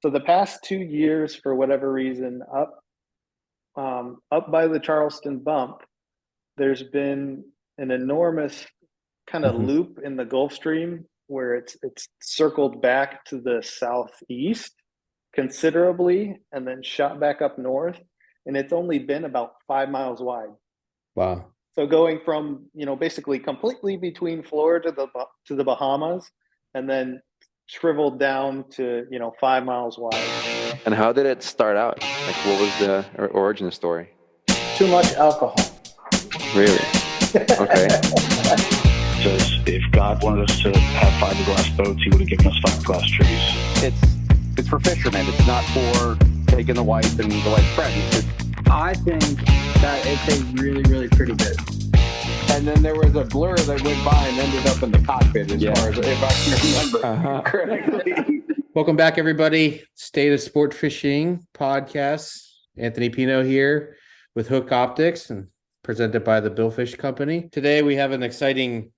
So the past 2 years, for whatever reason, up by the Charleston bump, there's been an enormous kind of Mhm. loop in the Gulf Stream where it's circled back to the southeast considerably and then shot back up north, and it's only been about 5 miles wide. Wow. So going from, basically completely between Florida to the Bahamas, and then shriveled down to, 5 miles wide. And how did it start out? Like, what was the origin story? Too much alcohol. Really? Okay. Says if God wanted us to have fiberglass boats, he would have given us fiberglass trees. It's for fishermen. It's not for taking the wife and the wife's friends. I think that it's a really, really pretty bit. And then there was a blur that went by and ended up in the cockpit, as far as if I can remember correctly. Welcome back, everybody. State of Sport Fishing podcast. Anthony Pino here with Hook Optics and presented by the Billfish Company. Today we have an exciting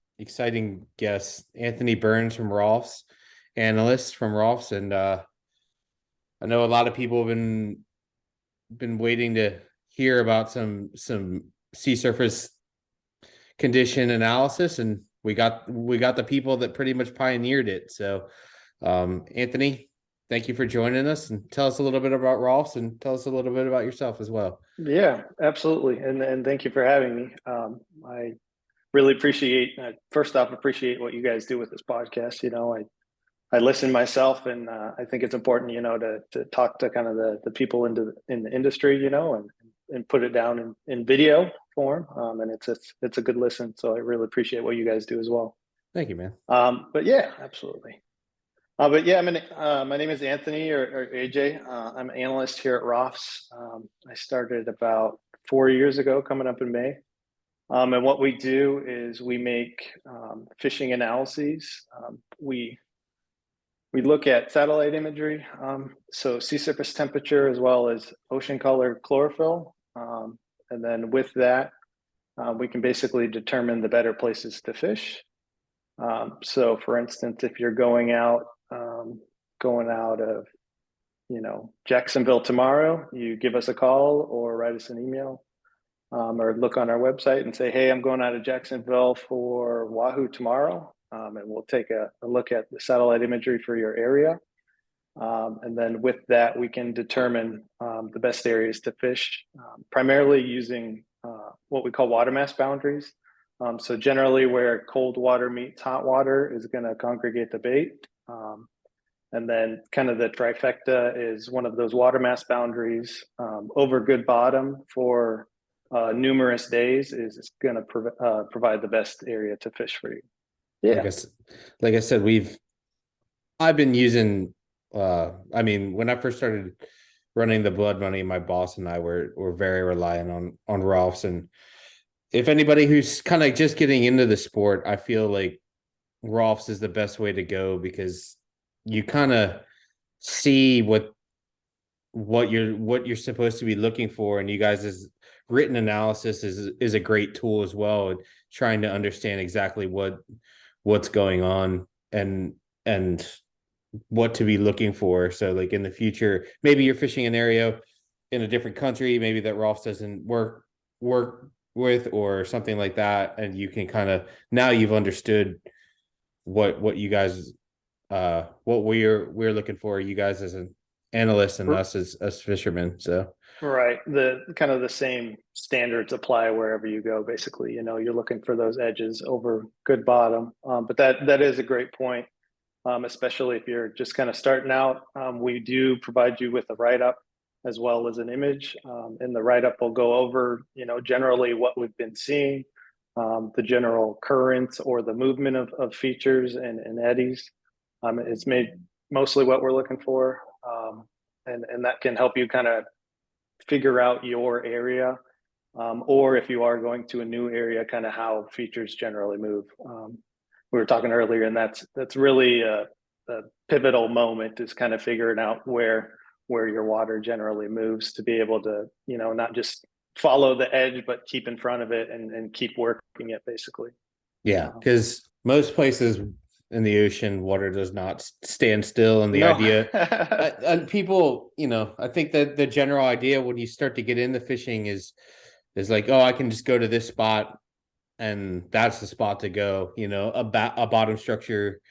guest, Anthony Burns from ROFSS, analyst from ROFSS, and I know a lot of people have been waiting to hear about some sea surface condition analysis, and we got the people that pretty much pioneered it. So Anthony, thank you for joining us, and tell us a little bit about ROFSS and tell us a little bit about yourself as well. Yeah, absolutely. And thank you for having me. I really appreciate what you guys do with this podcast. I listen myself, and I think it's important, to talk to kind of the people in the industry, and put it down in video form. And it's a good listen. So I really appreciate what you guys do as well. Thank you, man. But yeah, absolutely. My name is Anthony or AJ. I'm an analyst here at ROFSS. I started about 4 years ago, coming up in May. And what we do is we make fishing analyses. We look at satellite imagery, so sea surface temperature as well as ocean color chlorophyll. And then with that, we can basically determine the better places to fish. So for instance, if you're going out of, Jacksonville tomorrow, you give us a call or write us an email, or look on our website and say, hey, I'm going out of Jacksonville for Wahoo tomorrow. And we'll take a look at the satellite imagery for your area. And then with that, we can determine the best areas to fish, primarily using what we call water mass boundaries. So generally where cold water meets hot water is going to congregate the bait. And then kind of the trifecta is one of those water mass boundaries over good bottom for numerous days is going to provide the best area to fish for you. Yeah. Like I said, I've been using, when I first started running the Blood Money, my boss and I were very reliant on ROFSS. And if anybody who's kind of just getting into the sport, I feel like ROFSS is the best way to go, because you kind of see what you're supposed to be looking for, and you guys' written analysis is a great tool as well, trying to understand exactly what's going on and what to be looking for. So like in the future, maybe you're fishing an area in a different country, maybe that ROFSS doesn't work with or something like that, and you can kind of, now you've understood what you guys what we're looking for, you guys as an analyst and us as fishermen. So right, the kind of the same standards apply wherever you go. Basically, you're looking for those edges over good bottom. But that is a great point, especially if you're just kind of starting out. We do provide you with a write-up as well as an image. In the write-up, we'll go over, generally what we've been seeing, the general currents or the movement of features and eddies. It's made mostly what we're looking for. And that can help you kind of figure out your area, or if you are going to a new area, kind of how features generally move. We were talking earlier, and that's really a pivotal moment, is kind of figuring out where your water generally moves, to be able to, not just follow the edge, but keep in front of it and keep working it, basically. Yeah, because most places in the ocean, water does not stand still. And the No. idea, and people, I think that the general idea when you start to get into fishing is like, oh, I can just go to this spot and that's the spot to go. A bottom structure,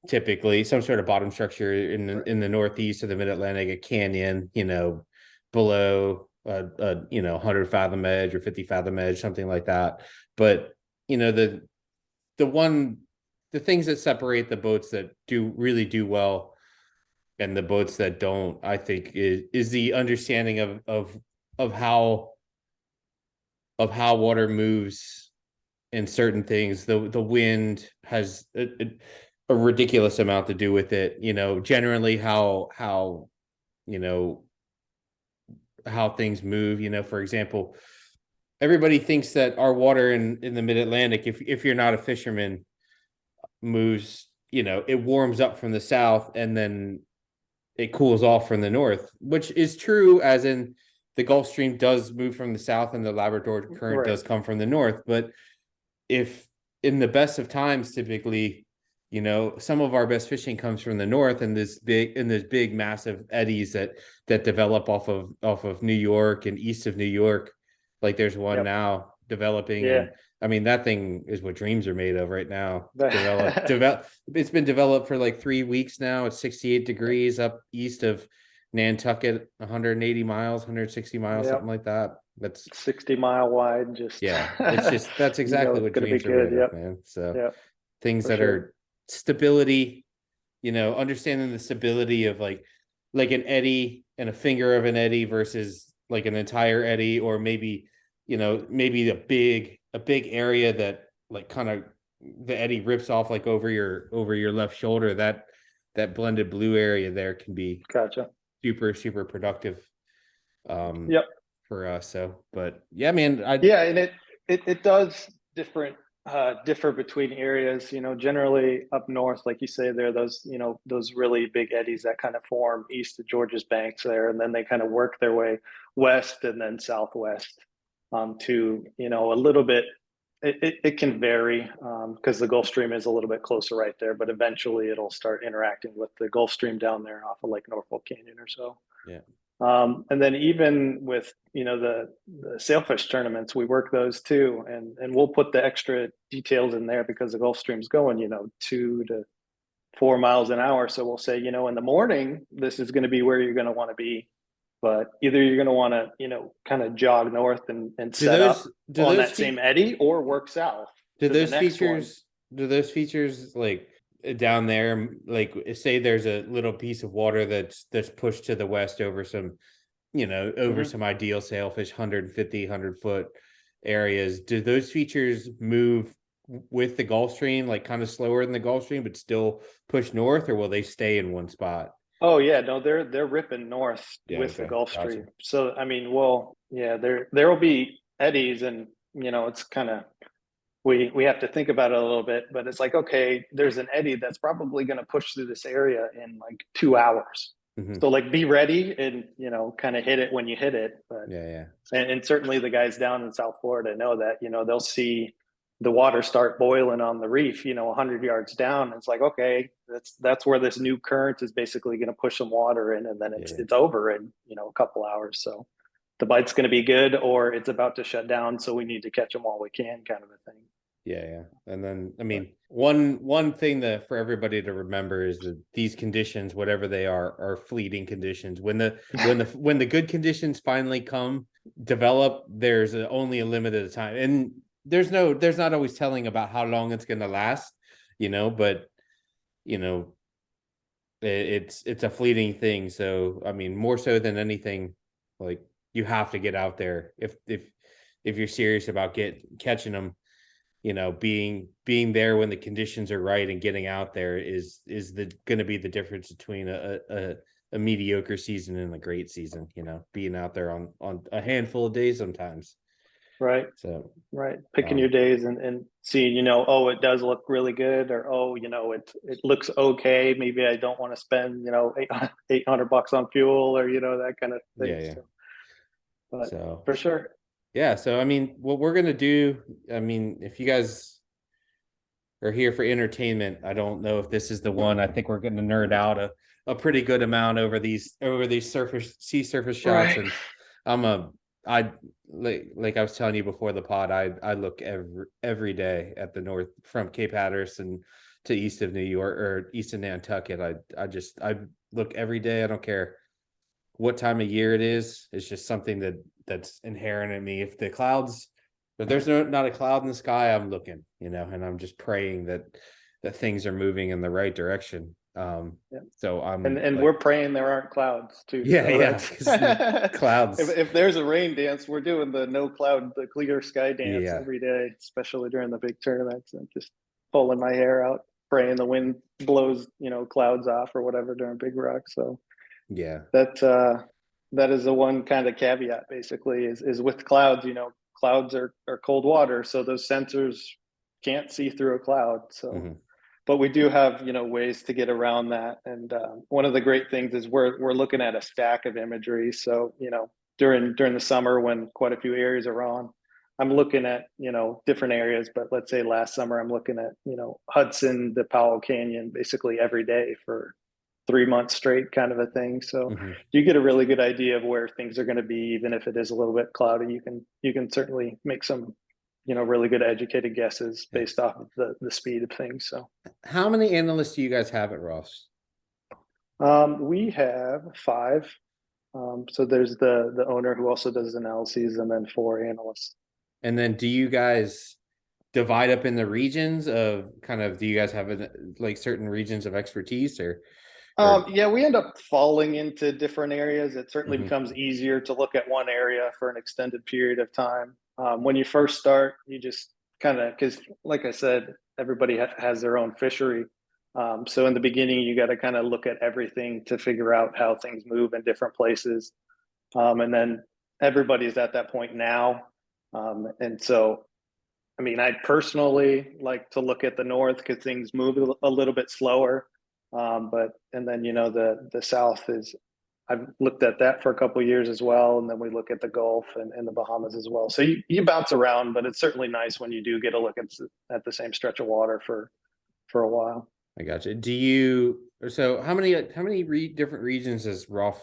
typically some sort of bottom structure in the northeast of the Mid-Atlantic, a canyon, below 100 fathom edge or 50 fathom edge, something like that. But the things that separate the boats that really do well and the boats that don't, I think, is the understanding of how water moves in certain things. The wind has a ridiculous amount to do with it. Generally how things move. For example, everybody thinks that our water in the Mid-Atlantic, if you're not a fisherman, moves, it warms up from the south and then it cools off from the north, which is true, as in the Gulf Stream does move from the south and the Labrador current does come from the north. But if in the best of times, typically, some of our best fishing comes from the north, and there's big massive eddies that develop off of New York and east of New York. Like there's one now developing. Yeah. And I mean, that thing is what dreams are made of right now. It's been developed for like 3 weeks now. It's 68 degrees up east of Nantucket, 180 miles, 160 miles, something like that. That's 60-mile wide. that's exactly what dreams are made of, man. So things that are stability, understanding the stability of like an eddy and a finger of an eddy versus like an entire eddy, or maybe a big area that like kind of the eddy rips off like over your left shoulder. That blended blue area there can be super productive for us. So, but yeah, man, and it does differ between areas. Generally up north, like you say, there are those really big eddies that kind of form east of Georgia's banks there, and then they kind of work their way west and then southwest to a little bit. It can vary because the Gulf Stream is a little bit closer right there, but eventually it'll start interacting with the Gulf Stream down there off of Lake Norfolk Canyon or so. Yeah. And then even with the sailfish tournaments, we work those too, and we'll put the extra details in there because the Gulf Stream's going 2 to 4 miles an hour. So we'll say in the morning this is going to be where you're going to want to be, but either you're going to want to kind of jog north and set up on that same eddy, or work south. Do those features like down there, like say there's a little piece of water that's pushed to the west over some some ideal sailfish 100 foot areas, do those features move with the Gulf Stream, like kind of slower than the Gulf Stream but still push north, or will they stay in one spot? Oh yeah, no, they're ripping north with the Gulf Stream. So I mean, there will be eddies, and it's kind of we have to think about it a little bit, but it's like, okay, there's an eddy that's probably going to push through this area in like 2 hours. So like be ready and kind of hit it when you hit it. But and certainly the guys down in South Florida know that they'll see the water start boiling on the reef 100 yards down. It's like, okay, that's where this new current is basically going to push some water in, and then it's over in a couple hours. So the bite's going to be good, or it's about to shut down, so we need to catch them while we can, kind of a thing. Yeah. And then, I mean, one thing that for everybody to remember is that these conditions, whatever they are fleeting conditions. When the good conditions finally develop, there's only a limited time, and there's not always telling about how long it's going to last, but it's a fleeting thing. So, I mean, more so than anything, like you have to get out there if you're serious about catching them. Being there when the conditions are right and getting out there is going to be the difference between a mediocre season and a great season. Being out there on a handful of days sometimes. Right. So picking your days and seeing, oh, it does look really good, or it looks okay. Maybe I don't want to spend $800 on fuel, or that kind of thing. Yeah. So for sure. Yeah. So, I mean, what we're going to do, if you guys, are here for entertainment. I don't know if this is the one. I think we're going to nerd out a pretty good amount over these sea surface shots. Right. And I like I was telling you before the pod, I look every day at the north from Cape Hatteras and to east of New York or east of Nantucket. I look every day. I don't care what time of year it is. It's just something that's inherent in me. If there's not a cloud in the sky, I'm looking, and I'm just praying that things are moving in the right direction. So I'm and we're praying there aren't clouds too. Yeah, So yeah. Clouds. If there's a rain dance, we're doing the no cloud, the clear sky dance Yeah. every day, especially during the big tournaments, and just pulling my hair out, praying the wind blows, clouds off or whatever during big rocks. So Yeah. that is the one kind of caveat basically is with clouds, clouds are cold water. So those sensors can't see through a cloud. So Mm-hmm. but we do have ways to get around that, and one of the great things is we're looking at a stack of imagery. So during the summer when quite a few areas are on, I'm looking at different areas, but let's say last summer I'm looking at Hudson to Powell Canyon basically every day for 3 months straight, kind of a thing. So Mm-hmm. you get a really good idea of where things are going to be, even if it is a little bit cloudy. You can certainly make some really good educated guesses based off of the speed of things. So How many analysts do you guys have at ROFSS? we have 5. So there's the owner who also does analyses, and then 4 analysts. And then do you guys divide up in the regions of do you guys have like certain regions of expertise or? Yeah, we end up falling into different areas. It certainly Mhm. becomes easier to look at one area for an extended period of time. When you first start, you just because like I said, everybody has their own fishery. So in the beginning, you got to kind of look at everything to figure out how things move in different places. And then everybody's at that point now. And so, I mean, I personally like to look at the north because things move a little bit slower. And then, the South is, I've looked at that for a couple of years as well. And then we look at the Gulf and the Bahamas as well. So you bounce around, but it's certainly nice when you do get a look at the same stretch of water for a while. I got you. So how many different regions does ROFSS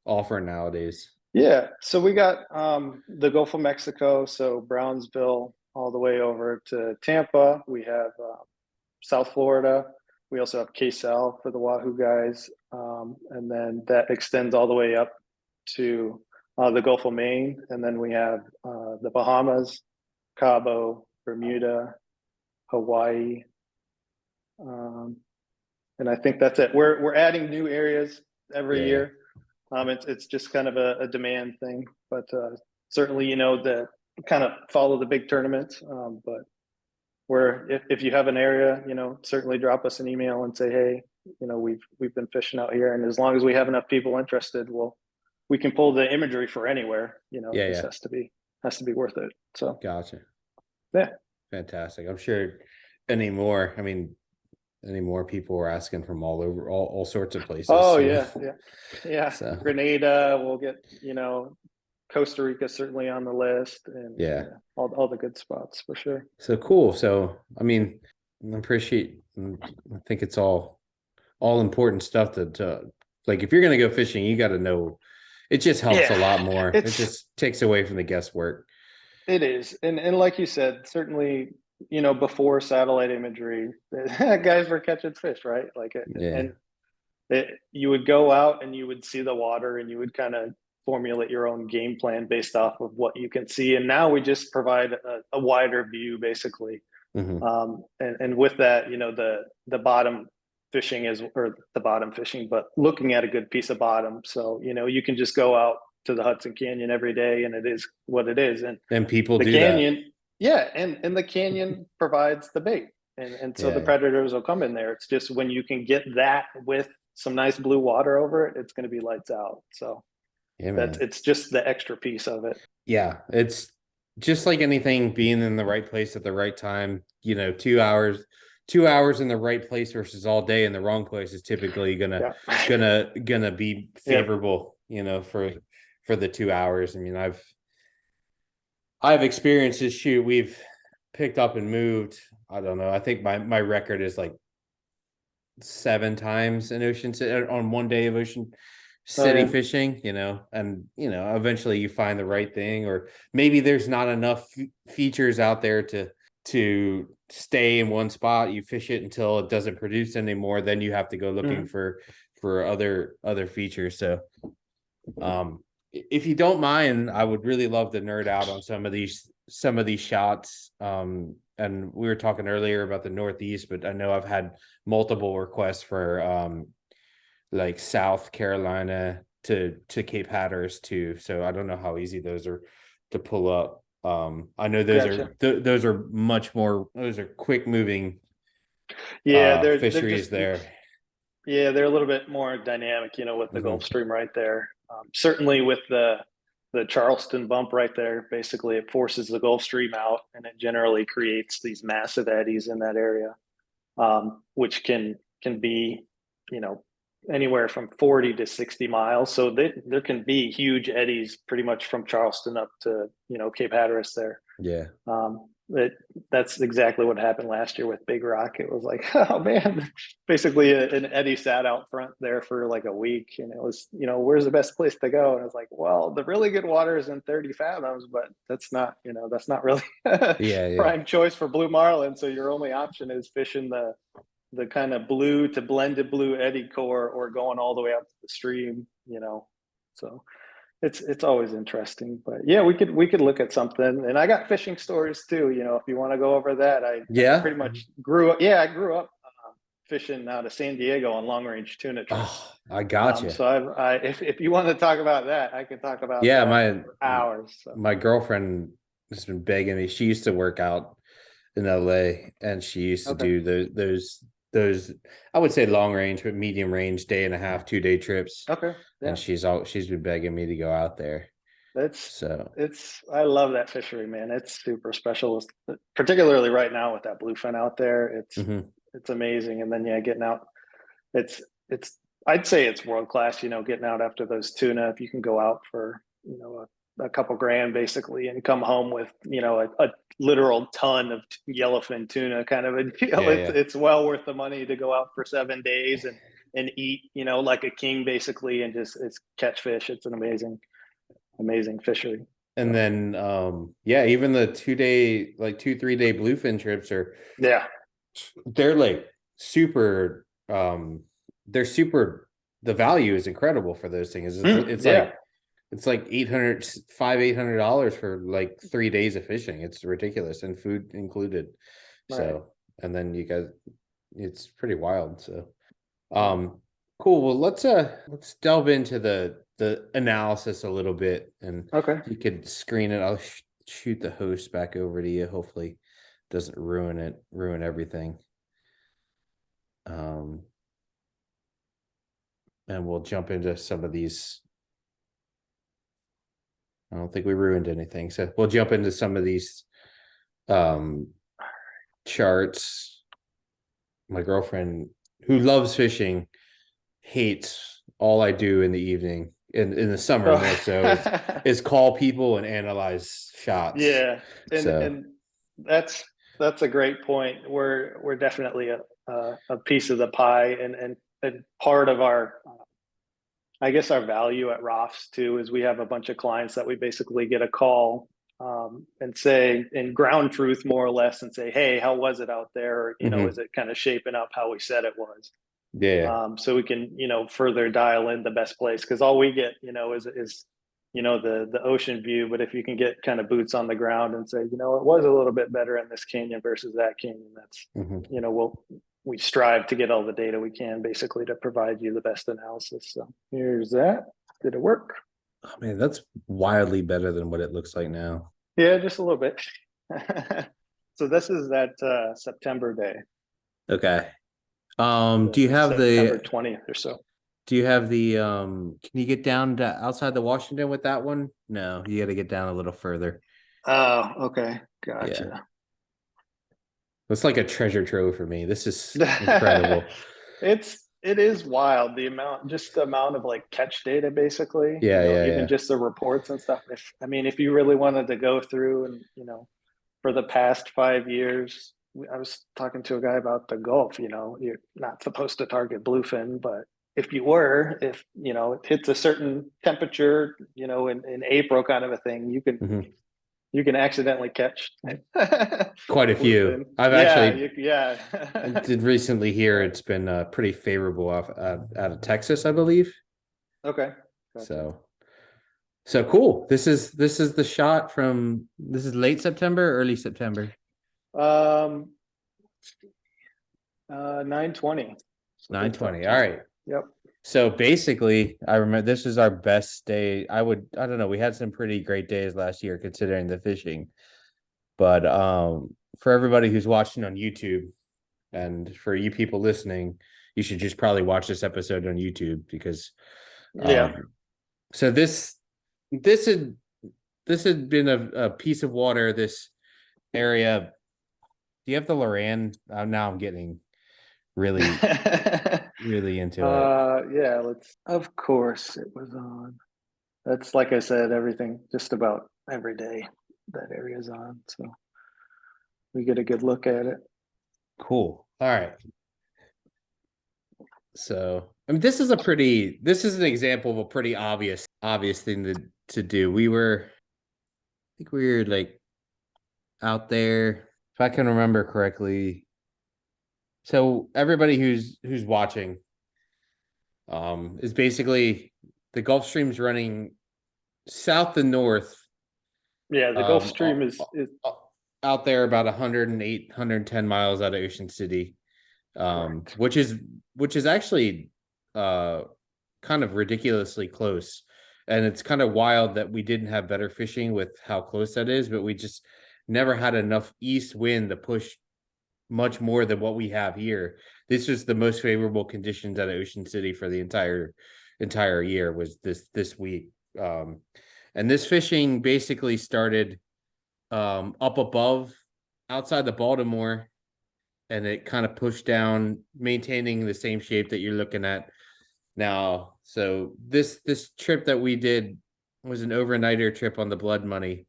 offer nowadays? Yeah. So we got the Gulf of Mexico. So Brownsville all the way over to Tampa. We have South Florida. We also have K-Sal for the Wahoo guys. And then that extends all the way up to the Gulf of Maine. And then we have the Bahamas, Cabo, Bermuda, Hawaii. And I think that's it. We're adding new areas every year. It's just kind of a demand thing, but certainly, the kind of follow the big tournaments. But if you have an area, certainly drop us an email and say, hey, we've been fishing out here, and as long as we have enough people interested, we can pull the imagery for anywhere. It just has to be worth it. So Gotcha. Yeah, fantastic. I'm sure any more people are asking from all over, all sorts of places. Oh, so. Yeah. So. Grenada, we'll get, Costa Rica certainly on the list, and all the good spots for sure. So cool. So, I mean, I think it's all important stuff to like, if you're going to go fishing, you got to know, it just helps a lot more. It just takes away from the guesswork. It is. And like you said, certainly, before satellite imagery, guys were catching fish, right? You would go out and you would see the water, and you would kind of formulate your own game plan based off of what you can see. And now we just provide a wider view, basically. Mm-hmm. And with that, the bottom fishing but looking at a good piece of bottom. So, you can just go out to the Hudson Canyon every day, and it is what it is. And people the do canyon, that. Yeah. And the canyon provides the bait. And so the predators will come in there. It's just when you can get that with some nice blue water over it, it's going to be lights out. So it's just the extra piece of it. Yeah. It's just like anything, being in the right place at the right time. 2 hours in the right place versus all day in the wrong place is typically gonna be favorable, for the 2 hours. I mean, I've experienced this shoot. We've picked up and moved I don't know. I think my record is like 7 times in Ocean City on one day of Ocean City yeah. fishing, and eventually you find the right thing, or maybe there's not enough features out there to stay in one spot. You fish it until it doesn't produce anymore, then you have to go looking for other features. So if you don't mind, I would really love to nerd out on some of these shots. And we were talking earlier about the Northeast, but I know I've had multiple requests for like South Carolina to Cape Hatteras too. So I don't know how easy those are to pull up. I know those are much more, those are quick moving Yeah, they're fisheries just there. Yeah, they're a little bit more dynamic, with the Gulf Stream right there. Certainly with the Charleston bump right there, basically it forces the Gulf Stream out, and it generally creates these massive eddies in that area, which can be, anywhere from 40 to 60 miles. So there can be huge eddies pretty much from Charleston up to, Cape Hatteras there. Yeah. That's exactly what happened last year with Big Rock. It was like, oh man, basically an eddy sat out front there for like a week, and it was, where's the best place to go? And it's like, well, the really good water is in 30 fathoms, but that's not really prime choice for blue marlin. So your only option is fishing the kind of blue to blended blue eddy core, or going all the way out to the stream, so it's always interesting. But yeah, we could look at something. And I got fishing stories too, if you want to go over that. I pretty much grew up fishing out of San Diego on long range tuna trips. Oh, I got you. So if you want to talk about that, I could talk about for hours. So. My girlfriend has been begging me. She used to work out in LA, and she used to do those I would say long range, but medium range, 1.5 day, 2-day trips. Okay. Yeah. And she's been begging me to go out there. I love that fishery, man. It's super special, particularly right now with that bluefin out there. It's amazing. And then getting out, it's I'd say it's world class, getting out after those tuna. If you can go out for, a couple grand basically, and come home with, a literal ton of yellowfin tuna kind of a deal. It's well worth the money to go out for 7 days and eat, like a king basically, and it's catch fish. It's an amazing fishery. And then even the 2-day, like 2-3 day bluefin trips they're like super the value is incredible for those things. It's like $800 for like 3 days of fishing. It's ridiculous, and food included. Right. So, and then you guys, it's pretty wild. So, cool. Well, let's delve into the analysis a little bit, and you could screen it. I'll shoot the host back over to you. Hopefully, it doesn't ruin everything. And we'll jump into some of these. I don't think we ruined anything. So we'll jump into some of these charts. My girlfriend, who loves fishing, hates all I do in the evening, in the summer more so, is call people and analyze shots. Yeah. And that's a great point. We're definitely a piece of the pie, and part of our I guess our value at ROFSS too is we have a bunch of clients that we basically get a call and say, in ground truth more or less, and say, hey, how was it out there? Is it kind of shaping up how we said it was? Yeah. So we can, further dial in the best place, because all we get, is the ocean view. But if you can get kind of boots on the ground and say, it was a little bit better in this canyon versus that canyon, that's, we strive to get all the data we can basically to provide you the best analysis. So here's that. Did it work? Oh man, that's wildly better than what it looks like now. Yeah, just a little bit. So this is that September day. Okay. Do you have September 20th or so? Do you have the can you get down to outside the Washington with that one? No, you got to get down a little further. Oh, okay. Gotcha. Yeah. It's like a treasure trove for me. This is incredible. It is wild, the amount of like catch data basically. Even just the reports and stuff. If you really wanted to go through and, for the past 5 years, I was talking to a guy about the Gulf, you're not supposed to target bluefin, but if it hits a certain temperature, in April kind of a thing, Mhm. you can accidentally catch Quite a few. bluefin. I've Yeah, actually yeah. did recently hear it's been pretty favorable out of Texas, I believe. Okay. Gotcha. So cool. This is the shot from this is late September, early September. 9:20. 9:20. All right. Yep. So basically, I remember this is our best day. I don't know, we had some pretty great days last year considering the fishing. But for everybody who's watching on YouTube and for you people listening, you should just probably watch this episode on YouTube because so this had been a piece of water, this area. Do you have the Loran? Now I'm getting really really into it. Yeah, of course it was on. That's like I said, everything just about every day that area's on. So we get a good look at it. Cool. All right. So I mean this is an example of a pretty obvious thing to do. I think we were like out there, if I can remember correctly. So everybody who's watching is basically the Gulf Stream's running south and north. Yeah, the Gulf Stream is out there about 108, 110 miles out of Ocean City, which is actually kind of ridiculously close. And it's kind of wild that we didn't have better fishing with how close that is, but we just never had enough east wind to push much more than what we have here. This was the most favorable conditions at Ocean City for the entire year was this week. And this fishing basically started up above outside the Baltimore, and it kind of pushed down, maintaining the same shape that you're looking at now. So this trip that we did was an overnighter trip on the Blood Money,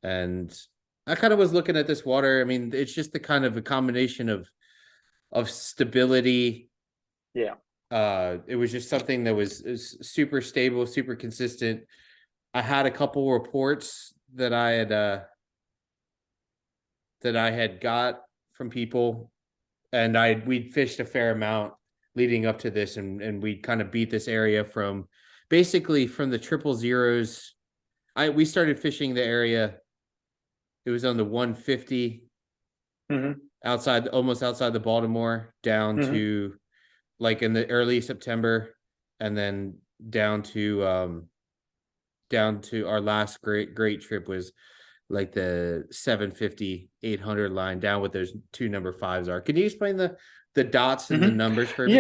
and I kind of was looking at this water. I mean, it's just the kind of a combination of stability. Yeah. It was just something that was super stable, super consistent. I had a couple reports that I had got from people, and we'd fished a fair amount leading up to this, and we kind of beat this area from basically from the 000s. We started fishing the area. It was on the 150 almost outside the Baltimore, down to like in the early September, and then down to our last great trip was like the 750, 800 line down with those two number 5s are. Can you explain the dots and the numbers for me?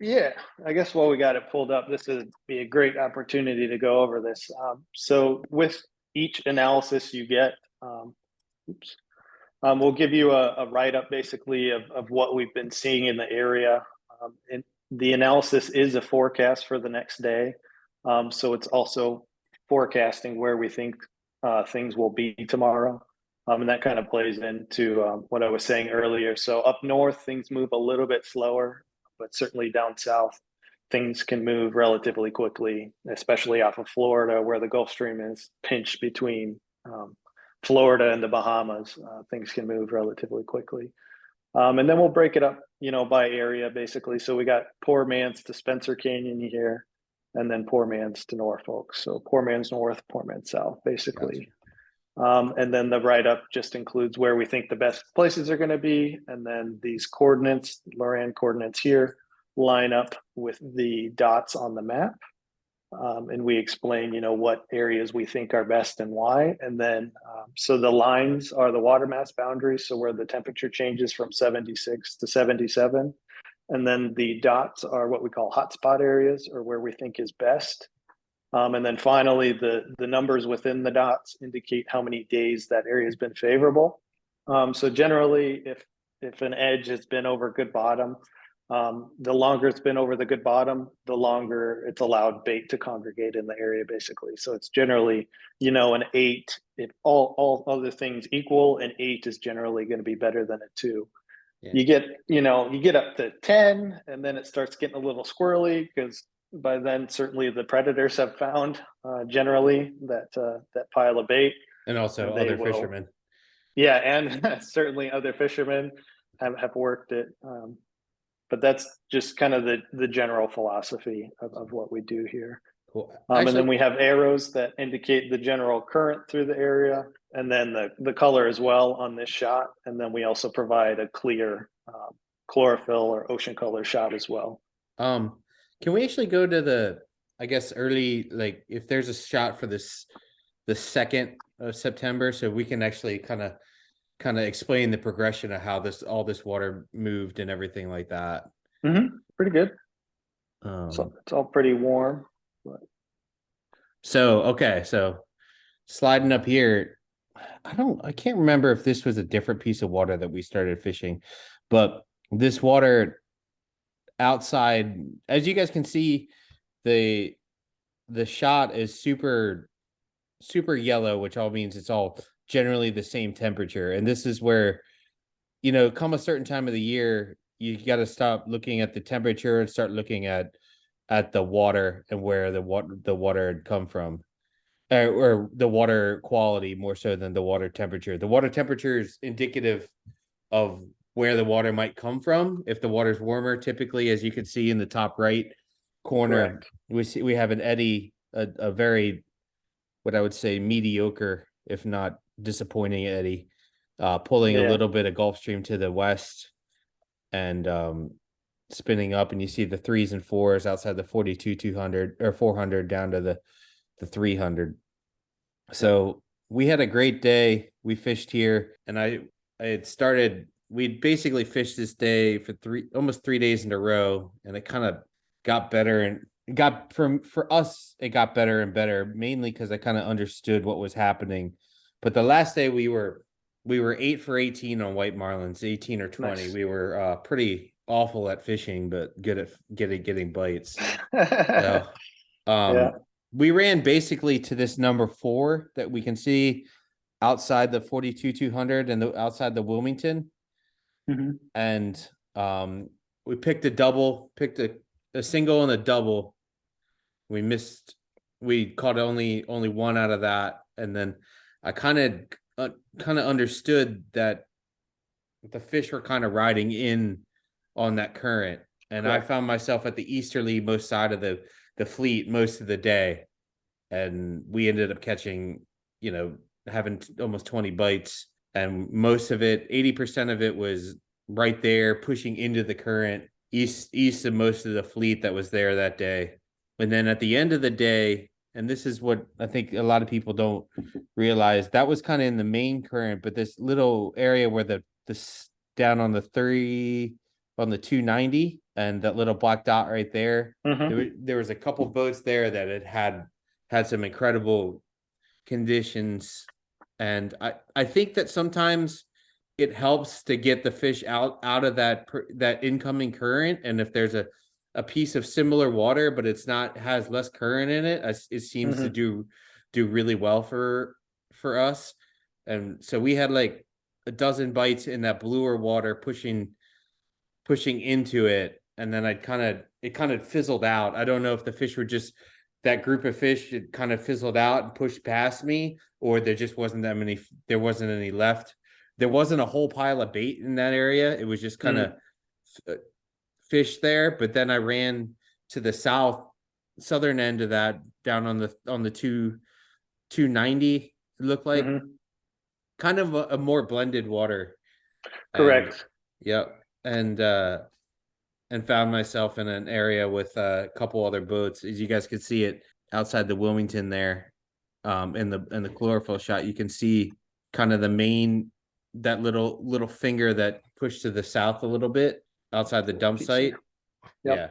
Yeah. I guess while we got it pulled up, this would be a great opportunity to go over this. So with each analysis you get, we'll give you a write-up basically of what we've been seeing in the area. And the analysis is a forecast for the next day. So it's also forecasting where we think things will be tomorrow. And that kind of plays into what I was saying earlier. So up north, things move a little bit slower, but certainly down south, things can move relatively quickly, especially off of Florida, where the Gulf Stream is pinched between Florida and the Bahamas. Things can move relatively quickly. And then we'll break it up, by area basically. So we got Poor Man's to Spencer Canyon here, and then Poor Man's to Norfolk. So Poor Man's north, Poor Man's south, basically. Gotcha. And then the write-up just includes where we think the best places are going to be. And then these coordinates, Loran coordinates here, line up with the dots on the map. And we explain, what areas we think are best and why. And then, so the lines are the water mass boundaries. So where the temperature changes from 76 to 77. And then the dots are what we call hotspot areas, or where we think is best. And then finally, the numbers within the dots indicate how many days that area has been favorable. So generally, if an edge has been over good bottom, The longer it's been over the good bottom, the longer it's allowed bait to congregate in the area, basically. So it's generally, an 8, if all other things equal, an 8 is generally going to be better than a 2. Yeah. You get up to 10, and then it starts getting a little squirrely, because by then certainly the predators have found generally that pile of bait. And also And they other will- fishermen. Yeah, and certainly other fishermen have worked it. But that's just kind of the general philosophy of what we do here. Cool. And then Actually, we have arrows that indicate the general current through the area, and then the color as well on this shot. And then we also provide a clear chlorophyll or ocean color shot as well. can we actually go to the, I guess, early, like if there's a shot for the 2nd of September, so we can actually kind of explain the progression of how all this water moved and everything like that. Pretty good. So it's all pretty warm. So sliding up here, I can't remember if this was a different piece of water that we started fishing, but this water outside, as you guys can see, the shot is super yellow, which all means it's all generally the same temperature. And this is where, come a certain time of the year, you got to stop looking at the temperature and start looking at the water and where the water had come from, or the water quality more so than the water temperature. The water temperature is indicative of where the water might come from. If the water's warmer, typically, as you can see in the top right corner, we have an eddy, a very, what I would say, mediocre, if not disappointing eddy, pulling a little bit of Gulf Stream to the west and spinning up, and you see the 3s and 4s outside the 200 or 400 down to the 300. So we had a great day. We fished here, and I had started. We'd basically fished this day for almost 3 days in a row, and it kind of got better, and for us, it got better and better, mainly because I kind of understood what was happening. But the last day we were 8 for 18 on white marlins, 18 or 20. Nice. We were pretty awful at fishing, but good at getting bites. So, we ran basically to this number 4 that we can see outside the 200 and outside the Wilmington. And we picked a double, picked a single and a double. We caught only one out of that, and then I kind of understood that the fish were kind of riding in on that current, and I found myself at the easterly most side of the fleet most of the day, and we ended up catching, having almost 20 bites, and most of it, 80% of it, was right there pushing into the current east of most of the fleet that was there that day. And then at the end of the day, and this is what I think a lot of people don't realize, that was kind of in the main current, but this little area where this down on the 290 and that little black dot right there, there was a couple boats there that had some incredible conditions. And I think that sometimes it helps to get the fish out of that incoming current. And if there's a piece of similar water, but has less current in it, it seems to do really well for us. And so we had like a dozen bites in that bluer water pushing into it, and then it kind of fizzled out. I don't know if the fish were just, that group of fish, it kind of fizzled out and pushed past me, or there just wasn't that many, there wasn't any left. There wasn't a whole pile of bait in that area. It was just kind of fish there. But then I ran to the southern end of that, down on the 290, it looked like, kind of a more blended water. Correct. Yep. And found myself in an area with a couple other boats. As you guys can see it outside the Wilmington there, in the chlorophyll shot, you can see kind of the main, that little finger that pushed to the south a little bit outside the dump site. Yeah.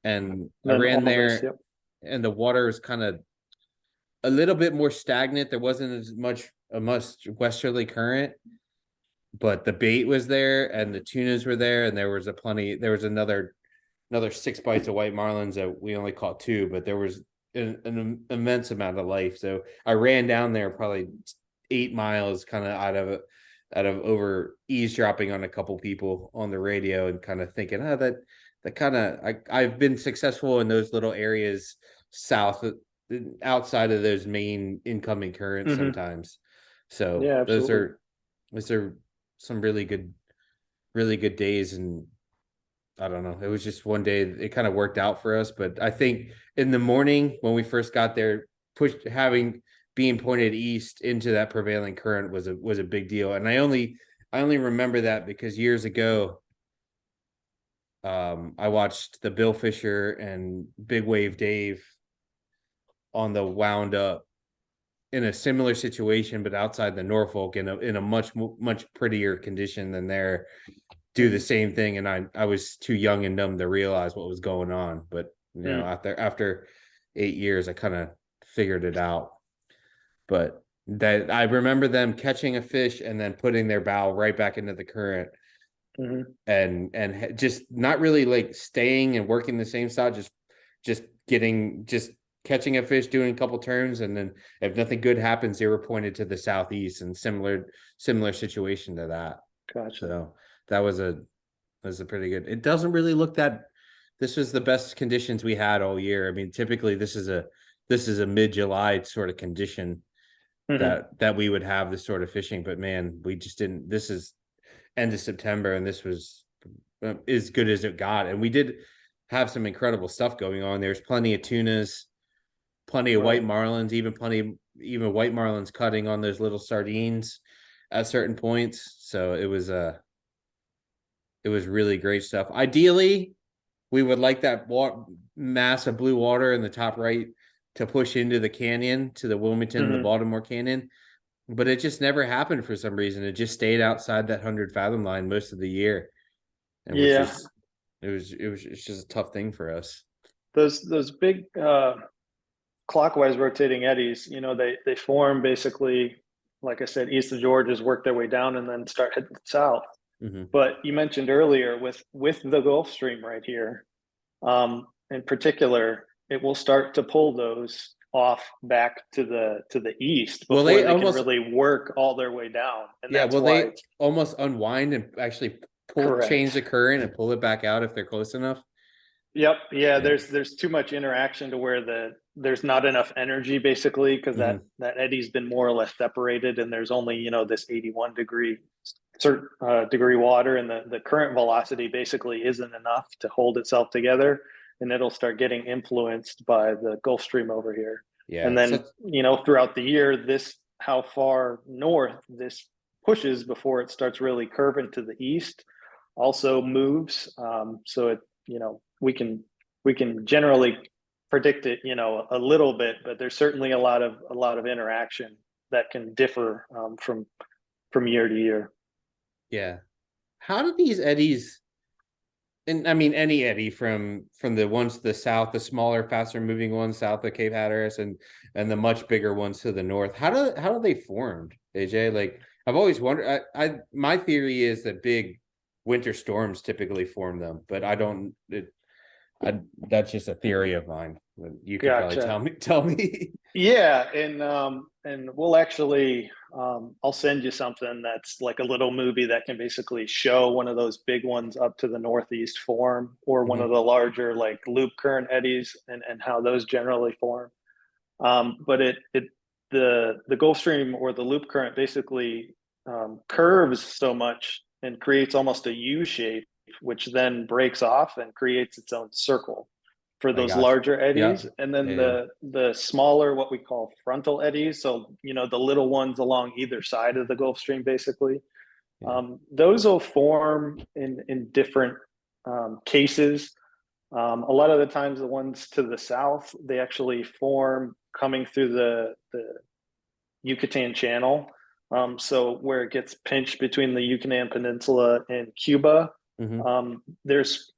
And I ran there, and the water was kind of a little bit more stagnant. There wasn't as much a westerly current, but the bait was there and the tunas were there, and there was another 6 bites of white marlins that we only caught 2, but there was an immense amount of life. So I ran down there probably 8 miles, kind of out of over eavesdropping on a couple people on the radio and kind of thinking, that kind of, I've been successful in those little areas south, outside of those main incoming currents sometimes. So Yeah, those absolutely. are some really good days. And I don't know, it was just one day it kind of worked out for us. But I think in the morning when we first got there, being pointed east into that prevailing current was a big deal. And I only remember that because years ago, I watched the Billfisher and Big Wave Dave on the Wound Up in a similar situation, but outside the Norfolk in a much prettier condition than there, do the same thing. And I was too young and dumb to realize what was going on. But after 8 years, I kind of figured it out. But that I remember them catching a fish and then putting their bow right back into the current, and just not really like staying and working the same side, just catching a fish, doing a couple turns, and then if nothing good happens, they were pointed to the southeast, and similar situation to that. Gotcha. So that was a pretty good. It doesn't really look that. This was the best conditions we had all year. I mean, typically this is a mid-July sort of condition that we would have this sort of fishing, but man, we just didn't. This is end of September, and this was as good as it got. And we did have some incredible stuff going on. There's plenty of tunas, plenty of white marlins, even white marlins cutting on those little sardines at certain points. So it was really great stuff. Ideally, we would like that mass of blue water in the top right to push into the canyon, to the Wilmington, the Baltimore Canyon. But it just never happened for some reason. It just stayed outside that 100 fathom line most of the year. And it's just a tough thing for us. Those big clockwise rotating eddies, they form basically, like I said, east of Georges, work their way down and then start heading south. But you mentioned earlier with the Gulf Stream right here, in particular, it will start to pull those off back to the east before they can really work all their way down. And they almost unwind and actually change the current and pull it back out if they're close enough. Yep. Yeah. There's too much interaction to where there's not enough energy, basically, because that eddy's been more or less separated, and there's only this 81 degree water, and the current velocity basically isn't enough to hold itself together, and it'll start getting influenced by the Gulf Stream over here. Yeah. And then throughout the year, how far north this pushes before it starts really curving to the east also moves. So it we can generally predict it a little bit, but there's certainly a lot of interaction that can differ from year to year. Yeah. How do these eddies, and I mean any eddy from the ones to the south, the smaller, faster moving ones south of Cape Hatteras, and the much bigger ones to the north, how do they form, AJ? Like, I've always wondered. My theory is that big winter storms typically form them, but that's just a theory of mine. You can probably tell me. Yeah, and we'll actually I'll send you something that's like a little movie that can basically show one of those big ones up to the northeast form, or one of the larger like loop current eddies, and how those generally form. But the Gulf Stream or the loop current basically curves so much and creates almost a U shape, which then breaks off and creates its own circle for those larger eddies. And then the smaller, what we call frontal eddies, so the little ones along either side of the Gulf Stream, basically, those will form in different cases. A lot of the times, the ones to the south, they actually form coming through the Yucatan Channel. So where it gets pinched between the Yucatan Peninsula and Cuba, there's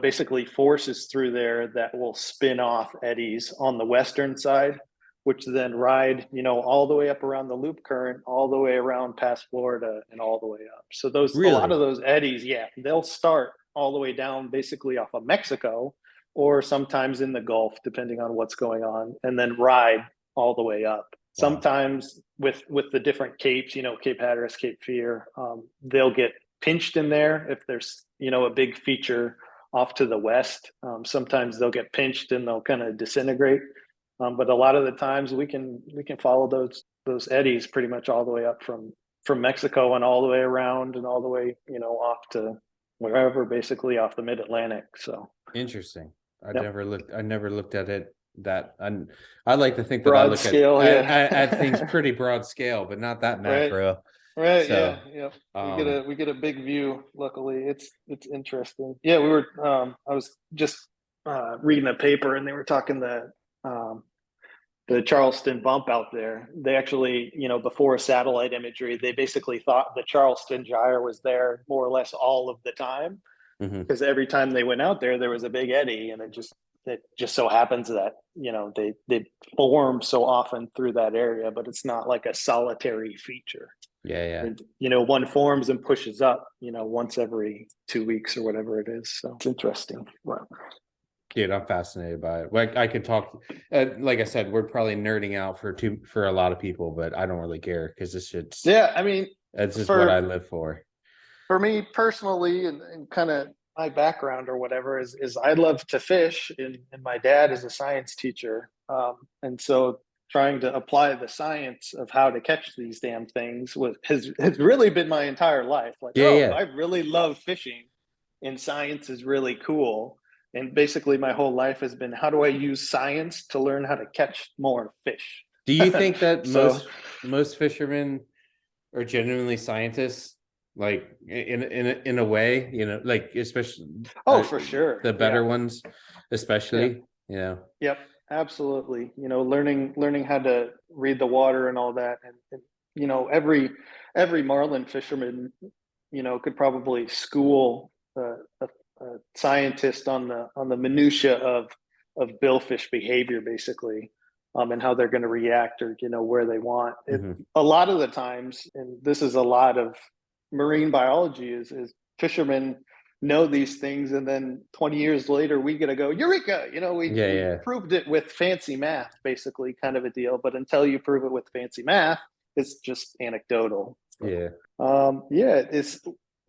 basically forces through there that will spin off eddies on the western side, which then ride, all the way up around the loop current, all the way around past Florida and all the way up. So a lot of those eddies, they'll start all the way down basically off of Mexico, or sometimes in the Gulf, depending on what's going on, and then ride all the way up. Wow. Sometimes with the different capes, Cape Hatteras, Cape Fear, they'll get pinched in there if there's, a big feature off to the west. Sometimes they'll get pinched and they'll kind of disintegrate. But a lot of the times we can follow those eddies pretty much all the way up from Mexico and all the way around and all the way, off to wherever, basically off the mid-Atlantic. So interesting. I Yep. never looked at it that. I like to think that Broad I look scale, at things pretty broad scale, but not that macro. Right. So, yeah. We get a big view. Luckily, it's interesting. Yeah, we were. I was just reading a paper, and they were talking the Charleston bump out there. They actually, before satellite imagery, they basically thought the Charleston gyre was there more or less all of the time, because every time they went out there was a big eddy, and it just so happens that they form so often through that area, but it's not like a solitary feature. Yeah. And, one forms and pushes up, once every 2 weeks or whatever it is. So it's interesting. Wow. Dude, I'm fascinated by it. Like, I could talk, like I said, we're probably nerding out for a lot of people, but I don't really care, because this shit's, that's just what I live for. For me personally, and kind of my background or whatever is I love to fish, and my dad is a science teacher. And so trying to apply the science of how to catch these damn things has really been my entire life. Like, I really love fishing, and science is really cool. And basically my whole life has been, how do I use science to learn how to catch more fish? Do you think that most fishermen are genuinely scientists? Like in a way, like, especially for sure, the better ones, especially, Yep, absolutely. Learning how to read the water and all that, and every marlin fisherman, could probably school a scientist on the minutia of billfish behavior, basically, and how they're going to react, or where they want. A lot of the times, and this is a lot of marine biology, is fishermen know these things, and then 20 years later we get to go, eureka, we proved it with fancy math, basically, kind of a deal. But until you prove it with fancy math, it's just anecdotal.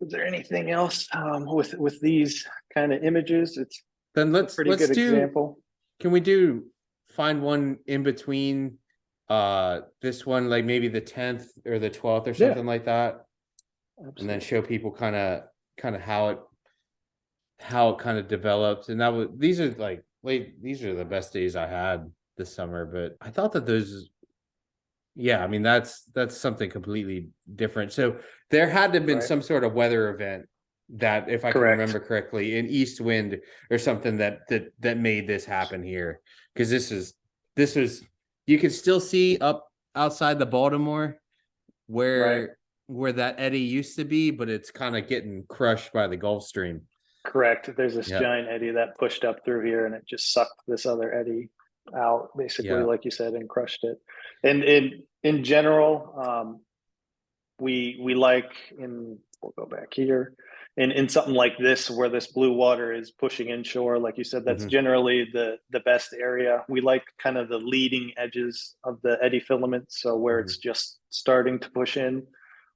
Is there anything else with these kind of images? Let's do example. Can we find one in between this one, like maybe the 10th or the 12th or something like that? Absolutely. And then show people kind of how it kind of developed. And these are the best days I had this summer. But I thought that those, that's something completely different. So there had to have been some sort of weather event that, if I can remember correctly, an east wind or something that made this happen here. Because this was you can still see up outside the Baltimore where that eddy used to be, but it's kind of getting crushed by the Gulf Stream. Correct. There's this giant eddy that pushed up through here, and it just sucked this other eddy out, basically, like you said, and crushed it. And in general, we like, we'll go back here, in something like this, where this blue water is pushing inshore, like you said, that's generally the best area. We like kind of the leading edges of the eddy filaments, so where it's just starting to push in.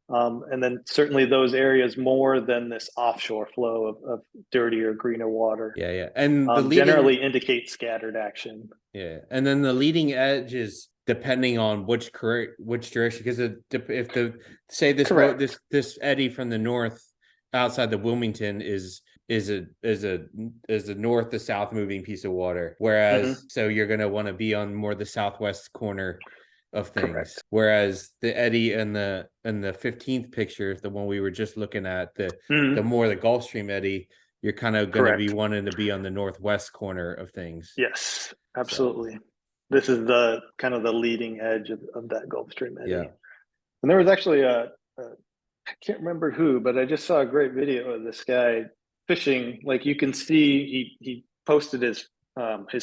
And then certainly those areas more than this offshore flow of dirtier, greener water. And generally indicate scattered action. And then the leading edge is depending on which direction, because this eddy from the north outside the Wilmington is a north to south moving piece of water, whereas so you're going to want to be on more the southwest corner of things. Correct. Whereas the eddy in the 15th picture, the one we were just looking at, the more the Gulf Stream eddy, you're kind of going to be wanting to be on the northwest corner of things. Yes, absolutely. So this is the kind of the leading edge of that Gulf Stream eddy. And there was actually I can't remember who, but I just saw a great video of this guy fishing. Like, you can see he posted his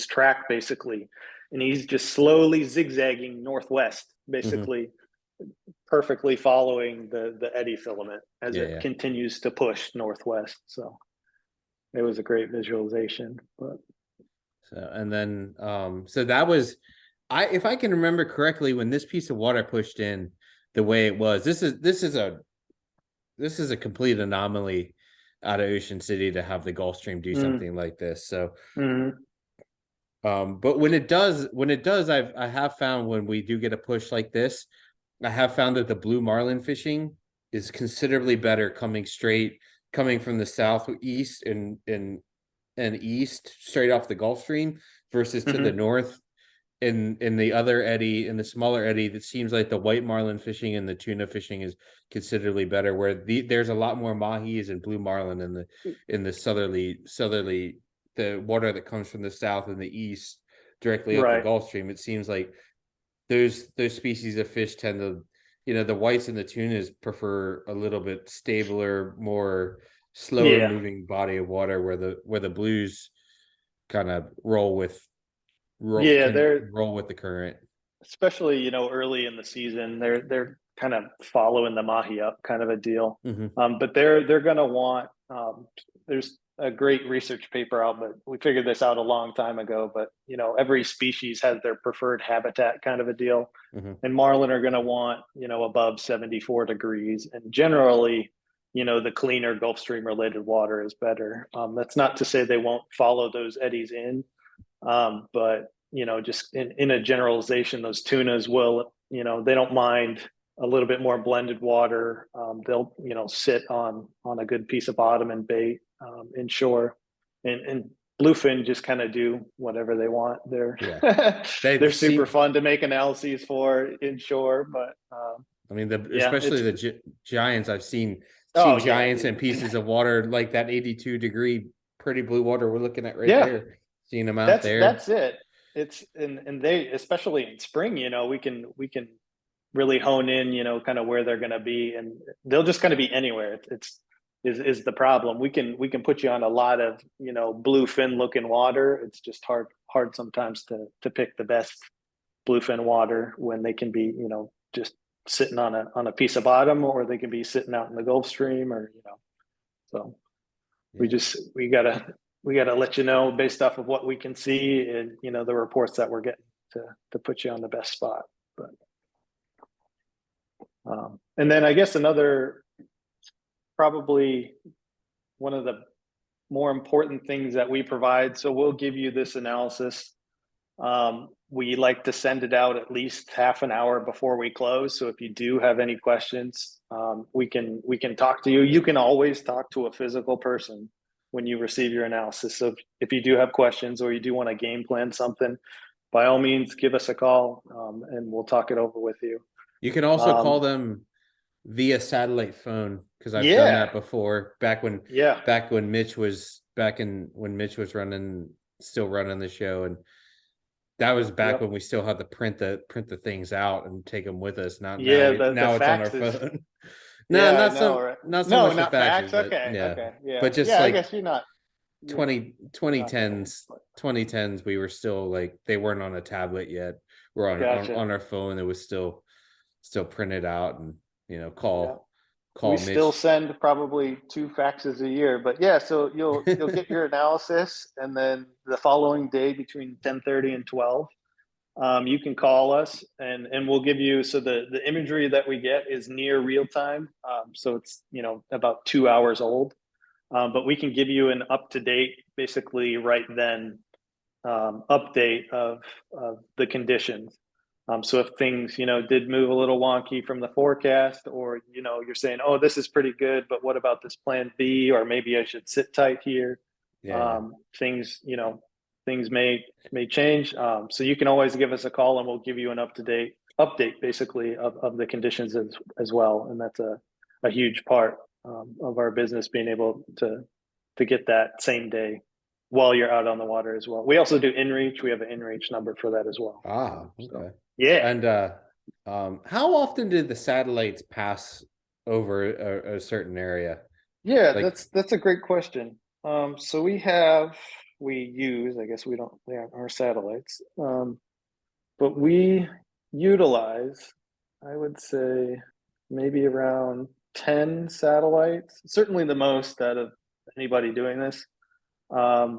track, basically, and he's just slowly zigzagging northwest, basically perfectly following the eddy filament as it continues to push northwest. So it was a great visualization. But so, and then so that was, if I can remember correctly, when this piece of water pushed in the way it was, this is a complete anomaly out of Ocean City to have the Gulf Stream do something like this. So but when it does, I have found when we do get a push like this, I have found that the blue marlin fishing is considerably better coming from the southeast and east straight off the Gulf Stream versus to the north. In the other eddy, in the smaller eddy, that seems like the white marlin fishing and the tuna fishing is considerably better, where there's a lot more mahis and blue marlin in the southerly, the water that comes from the south and the east directly up the Gulf Stream. It seems like those species of fish tend to, the whites and the tunas prefer a little bit stabler, more slower moving body of water, where the blues kind of roll with the current. Especially, early in the season, they're kind of following the mahi up kind of a deal. But they're going to want, there's a great research paper out, but we figured this out a long time ago, but every species has their preferred habitat kind of a deal. And marlin are going to want, above 74 degrees. And generally, the cleaner Gulf Stream related water is better. That's not to say they won't follow those eddies in. But just in a generalization, those tunas will, they don't mind a little bit more blended water. They'll, sit on a good piece of bottom and bait inshore, and bluefin just kind of do whatever they want. They're super fun to make analyses for inshore, but I mean, especially the giants. I've seen giants and pieces of water like that 82-degree pretty blue water we're looking at there. Seeing them out there. That's it. It's and they, especially in spring, we can really hone in, kind of where they're going to be, and they'll just kind of be anywhere. Is the problem. We can put you on a lot of, bluefin looking water. It's just hard sometimes to pick the best bluefin water when they can be, just sitting on a piece of bottom, or they can be sitting out in the Gulf Stream, or, so we gotta let you know based off of what we can see and, the reports that we're getting to put you on the best spot. But, and then I guess another, probably one of the more important things that we provide. So we'll give you this analysis. We like to send it out at least half an hour before we close. So if you do have any questions, we can talk to you. You can always talk to a physical person when you receive your analysis. So if you do have questions or you do want to game plan something, by all means, give us a call, and we'll talk it over with you. You can also call them via satellite phone, because I've done that before. Back when Mitch was still running the show, and that was back when we still had to print the things out and take them with us. Now it's on our phone. Not so much for faxes. Okay. But just I guess you're not 2010s, we were still like, they weren't on a tablet yet. We're on our phone. It was still printed out, and call we Mitch. Still send probably 2 faxes a year, but so you'll get your analysis, and then the following day between 10:30 and 12, you can call us, and we'll give you, so the imagery that we get is near real time, so it's about 2 hours old, but we can give you an up-to-date, basically right then, update of the conditions. So if things, did move a little wonky from the forecast, or, you're saying, oh, this is pretty good, but what about this plan B? Or maybe I should sit tight here. Things may change. So you can always give us a call, and we'll give you an up-to-date update, basically, of the conditions as well. And that's a huge part of our business, being able to get that same day while you're out on the water as well. We also do inReach. We have an inReach number for that as well. Okay. So, And how often did the satellites pass over a certain area? That's a great question. So we use, I guess they aren't our satellites. but we utilize, I would say, maybe around 10 satellites, certainly the most out of anybody doing this.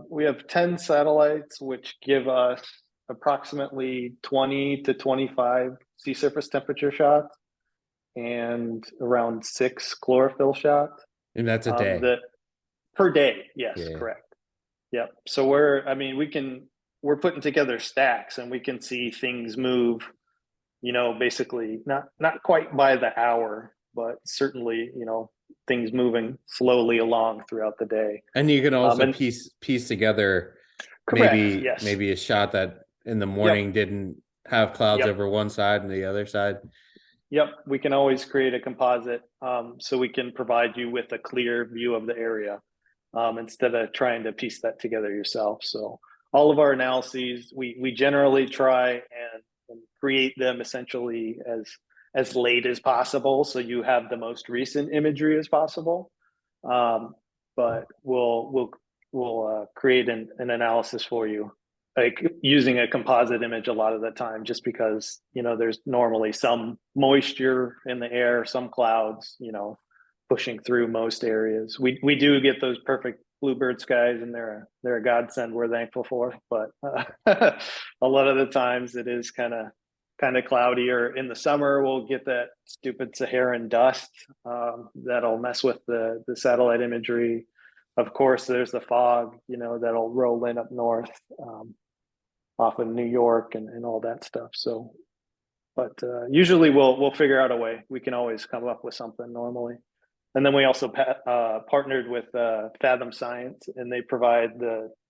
We have 10 satellites, which give us approximately 20 to 25 sea surface temperature shots and around 6 chlorophyll shots. And that's a day. That per day. Yes, Yeah. correct. Yep. So we're putting together stacks and we can see things move, basically not quite by the hour, but certainly, things moving slowly along throughout the day. And you can also and- piece together Correct, maybe yes. maybe a shot that in the morning didn't have clouds Yep. over one side and the other side. Yep, we can always create a composite, so we can provide you with a clear view of the area, instead of trying to piece that together yourself. So all of our analyses, we generally try and create them essentially as late as possible, so you have the most recent imagery as possible. But we'll create an analysis for you, like using a composite image a lot of the time, just because there's normally some moisture in the air, some clouds pushing through most areas. We do get those perfect bluebird skies, and they're a godsend, we're thankful for, but a lot of the times it is kind of cloudy, or in the summer we'll get that stupid Saharan dust that'll mess with the satellite imagery. Of course, there's the fog, that'll roll in up north, off of New York and all that stuff. So, but usually we'll figure out a way. We can always come up with something normally. And then we also partnered with Fathom Science, and they provide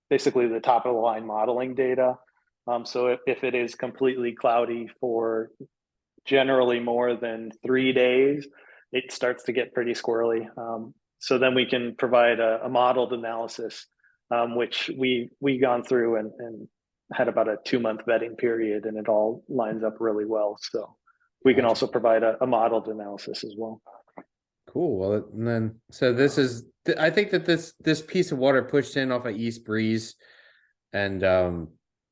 basically the top of the line modeling data. So if it is completely cloudy for generally more than 3 days, it starts to get pretty squirrely. So then we can provide a modeled analysis, which we gone through and had about a 2-month vetting period, and it all lines up really well. So we can also provide a modeled analysis as well. Cool. Well, and then so this is I think that this piece of water pushed in off of East Breeze, and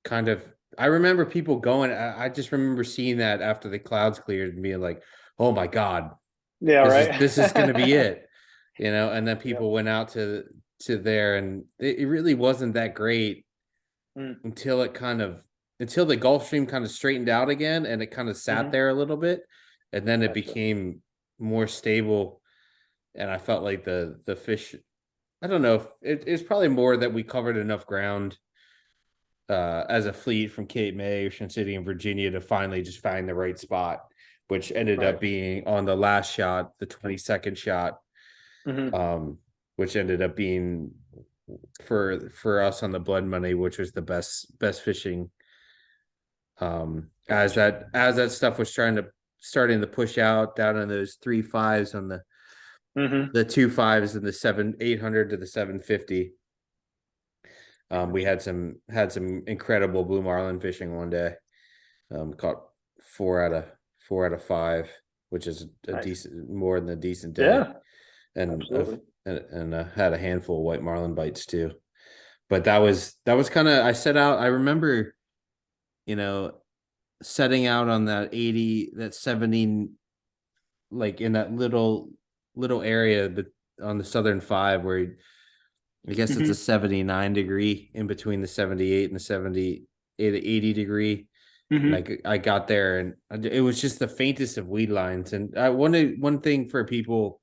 kind of I remember people going. I just remember seeing that after the clouds cleared and being like, "Oh my God, Yeah, right. This is going to be it," And then people went out to there, and it really wasn't that great until the Gulf Stream kind of straightened out again, and it kind of sat there a little bit, and then it became more stable. And I felt like the fish, I don't know if it's probably more that we covered enough ground as a fleet from Cape May, Ocean City, and Virginia to finally just find the right spot, which ended up being on the last shot, the 22nd shot, which ended up being for us on the blood money, which was the best fishing. As that stuff was starting to push out down on those 3 5s on the 2 5s and the 800 to the 750. We had some incredible blue marlin fishing one day. Caught 4 out of 5, which is decent, more than a decent day. Yeah, and had a handful of white marlin bites too. But that was kind of, I set out. I remember, setting out on that 80, that 70, like in that little area, but on the southern 5, where I guess it's a 79 degree in between the 78 and the 80 degree. And I got there, and it was just the faintest of weed lines. And one thing for people,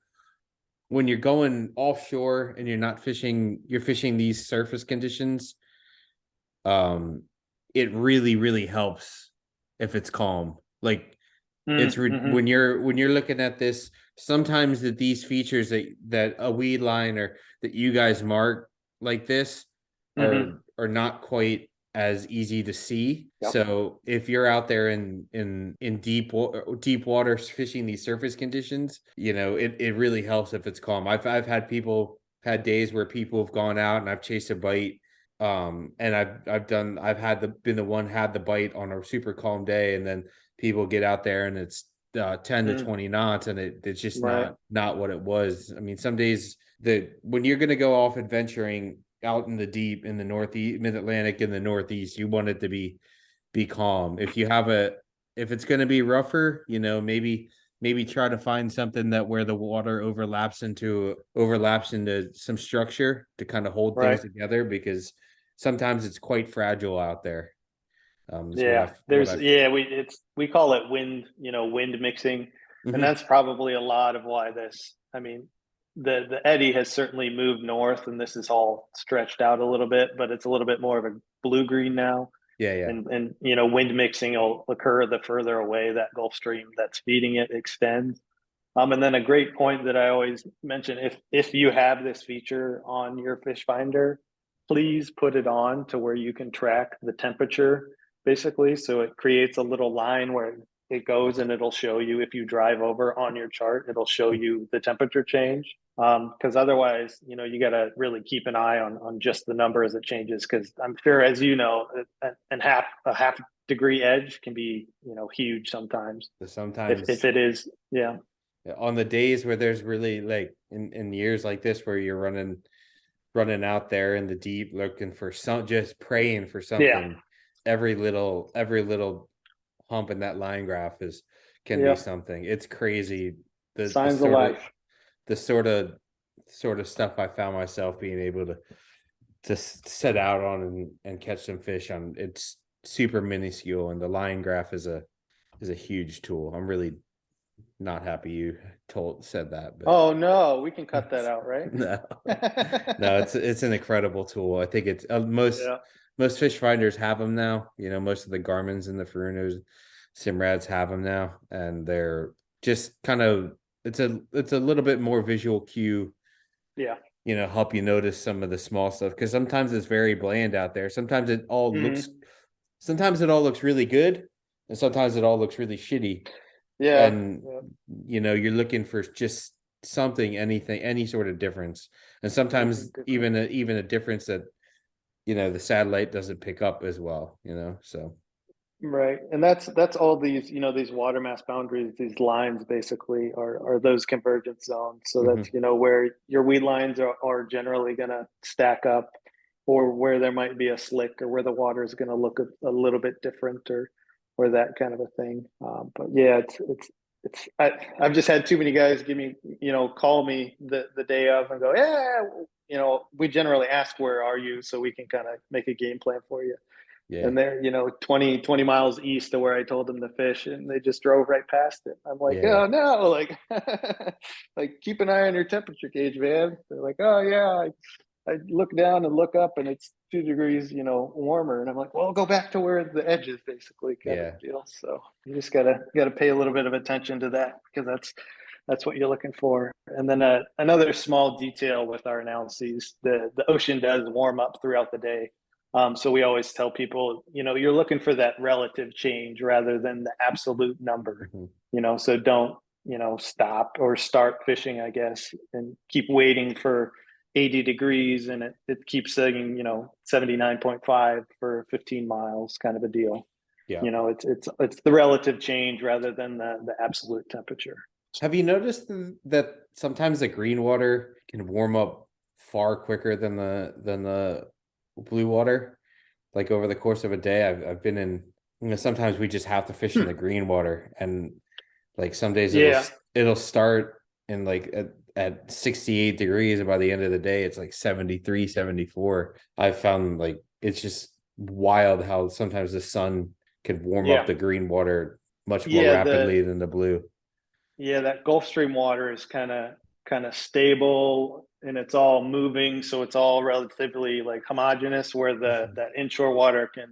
when you're going offshore and you're not fishing, you're fishing these surface conditions, it really, really helps if it's calm. Like when you're looking at this, sometimes that these features that a weed line or that you guys mark like this are not quite as easy to see. Yep. So if you're out there in deep water fishing these surface conditions, it really helps if it's calm. I've had days where people have gone out and I've chased a bite, and been the one had the bite on a super calm day, and then people get out there and it's 10 to 20 knots, and it's just not what it was. I mean, some days when you're going to go off adventuring out in the deep in the northeast, mid-Atlantic, in the northeast, you want it to be be calm. If it's going to be rougher, maybe try to find something that where the water overlaps into some structure to kind of hold Right. things together, because sometimes it's quite fragile out there. Yeah, we call it wind mixing, and that's probably a lot of why the eddy has certainly moved north, and this is all stretched out a little bit, but it's a little bit more of a blue green now. Yeah. And wind mixing will occur the further away that Gulf Stream that's feeding it extends. And then a great point that I always mention, if you have this feature on your fish finder, please put it on to where you can track the temperature, basically. So it creates a little line where it goes and it'll show you, if you drive over on your chart, it'll show you the temperature change. Because otherwise, you got to really keep an eye on just the number as it changes. Because I'm sure, as you know, a half degree edge can be huge sometimes. Sometimes if it is, yeah. On the days where there's really, like, in years like this where you're running out there in the deep looking for just praying for something. Yeah. Every little hump in that line graph can be something. It's crazy. The signs of life. The sort of stuff I found myself being able to set out on and catch some fish on. It's super minuscule, and the line graph is a huge tool. I'm really not happy you said that. But oh no, we can cut that out, right? No, it's an incredible tool. I think it's most fish finders have them now. Most of the Garmin's and the Furunos, Simrads have them now, and they're just kind of it's a little bit more visual cue. Yeah. Help you notice some of the small stuff, because sometimes it's very bland out there. Sometimes it all looks really good, and sometimes it all looks really shitty. Yeah. And you're looking for just something, anything, any sort of difference, and sometimes even a difference that the satellite doesn't pick up as well. So right, and that's all these these water mass boundaries, these lines basically are those convergence zones. So that's where your weed lines are generally going to stack up, or where there might be a slick, or where the water is going to look a little bit different, or that kind of a thing. But yeah, I've just had too many guys call me the day of and go, yeah, we generally ask, where are you, so we can kind of make a game plan for you. Yeah. And they're 20 miles east of where I told them to fish, and they just drove right past it. I'm like, oh no, like like, keep an eye on your temperature gauge, man. They're like, oh yeah, I look down and look up, and it's 2 degrees, warmer. And I'm like, well, go back to where the edge is, basically, kind of deal. So you just gotta pay a little bit of attention to that, because that's what you're looking for. And then another small detail with our analyses, the ocean does warm up throughout the day. So we always tell people, you're looking for that relative change rather than the absolute number. So don't, stop or start fishing, I guess, and keep waiting for 80 degrees, and it keeps saying 79.5 for 15 miles, kind of a deal. Yeah. It's the relative change rather than the absolute temperature. Have you noticed that sometimes the green water can warm up far quicker than the blue water? Like, over the course of a day, I've been in, sometimes we just have to fish in the green water, and like some days it'll start in like at 68 degrees, and by the end of the day it's like 73, 74. I've found, like, it's just wild how sometimes the sun can warm up the green water much more rapidly than the blue. Yeah, that Gulf Stream water is kind of stable, and it's all moving, so it's all relatively, like, homogeneous, where that inshore water can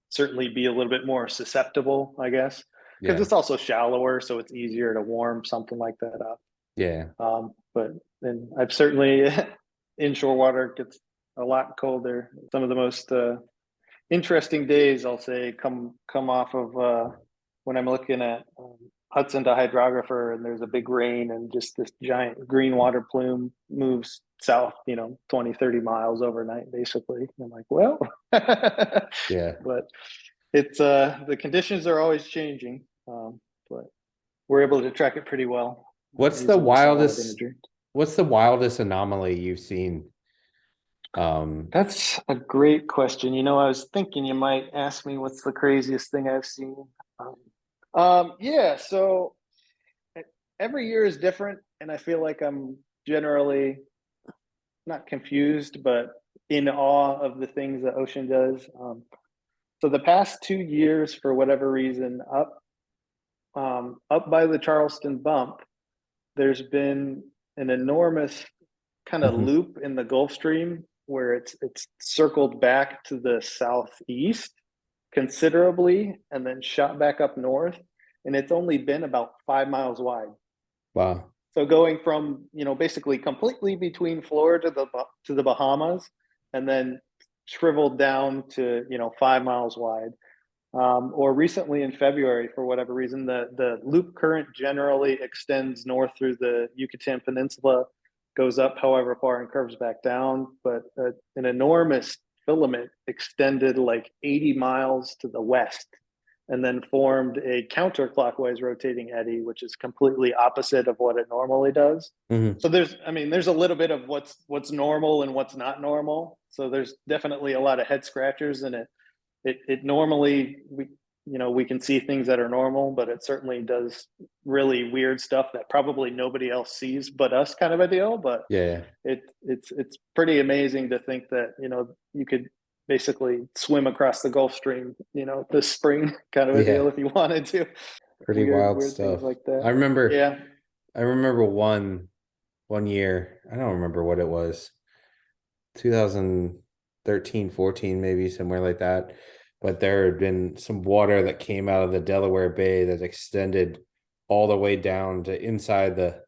certainly be a little bit more susceptible, I guess, because it's also shallower, so it's easier to warm something like that up. Yeah. But then I've certainly inshore water gets a lot colder. Some of the most interesting days, I'll say, come off of when I'm looking at Hudson to hydrographer, and there's a big rain, and just this giant green water plume moves south, 20, 30 miles overnight, basically. I'm like, well, yeah, but it's the conditions are always changing, but we're able to track it pretty well. What's the wildest anomaly you've seen? That's a great question. You know, I was thinking you might ask me what's the craziest thing I've seen. Yeah, so every year is different, and I feel like I'm generally not confused, but in awe of the things the ocean does. So the past 2 years, for whatever reason, up by the Charleston bump, there's been an enormous kind of Mhm. loop in the Gulf Stream where it's circled back to the southeast considerably and then shot back up north, and it's only been about 5 miles wide. Wow. So going from, you know, basically completely between Florida to the Bahamas, and then shriveled down to, you know, 5 miles wide. Or recently in February, for whatever reason, the loop current generally extends north through the Yucatan Peninsula, goes up however far and curves back down. But an enormous filament extended like 80 miles to the west, and then formed a counterclockwise rotating eddy, which is completely opposite of what it normally does. Mhm. So there's a little bit of what's normal and what's not normal. So there's definitely a lot of head scratchers, and it normally we can see things that are normal, but it certainly does really weird stuff that probably nobody else sees but us, kind of a deal. But Yeah. it's pretty amazing to think that, you know, you could basically swim across the Gulf Stream, you know, this spring, kind of a deal, Yeah. if you wanted to. Pretty Weird wild things stuff. like that. I remember Yeah. one year, I don't remember what it was, 2013, 14, maybe somewhere like that. But there had been some water that came out of the Delaware Bay that extended all the way down to inside the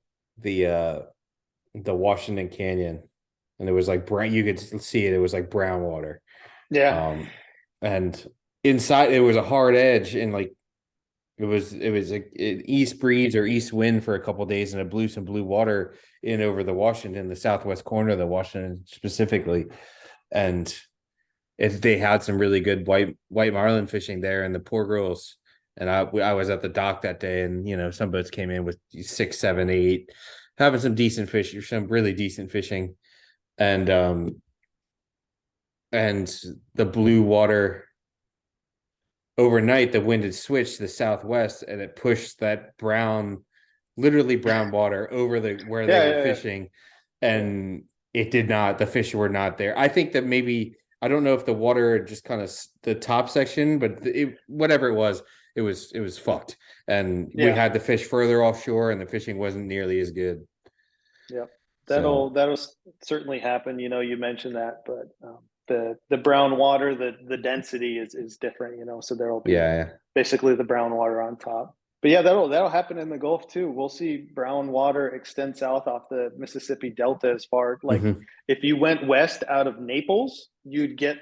Washington Canyon. And it was like brown, you could see it, it was like brown water. Yeah. And inside it was a hard edge, and like it was like an east breeze or east wind for a couple of days, and it blew some blue water in over the Washington, the southwest corner of the Washington specifically. And they had some really good white marlin fishing there, and the poor girls. And I was at the dock that day, and you know, some boats came in with 6, 7, 8, having some decent fish, some really decent fishing. And the blue water, overnight the wind had switched to the southwest, and it pushed that literally brown water over where they were fishing. And it did not, the fish were not there. I think that maybe, I don't know if the water just kind of the top section, but whatever it was fucked. And we had the fish further offshore, and the fishing wasn't nearly as good. Yeah. That'll certainly happen. You know, you mentioned that, but the brown water, the density is different, you know, so there'll be basically the brown water on top. But yeah, that'll happen in the Gulf too. We'll see brown water extend south off the Mississippi Delta as far, like if you went west out of Naples, you'd get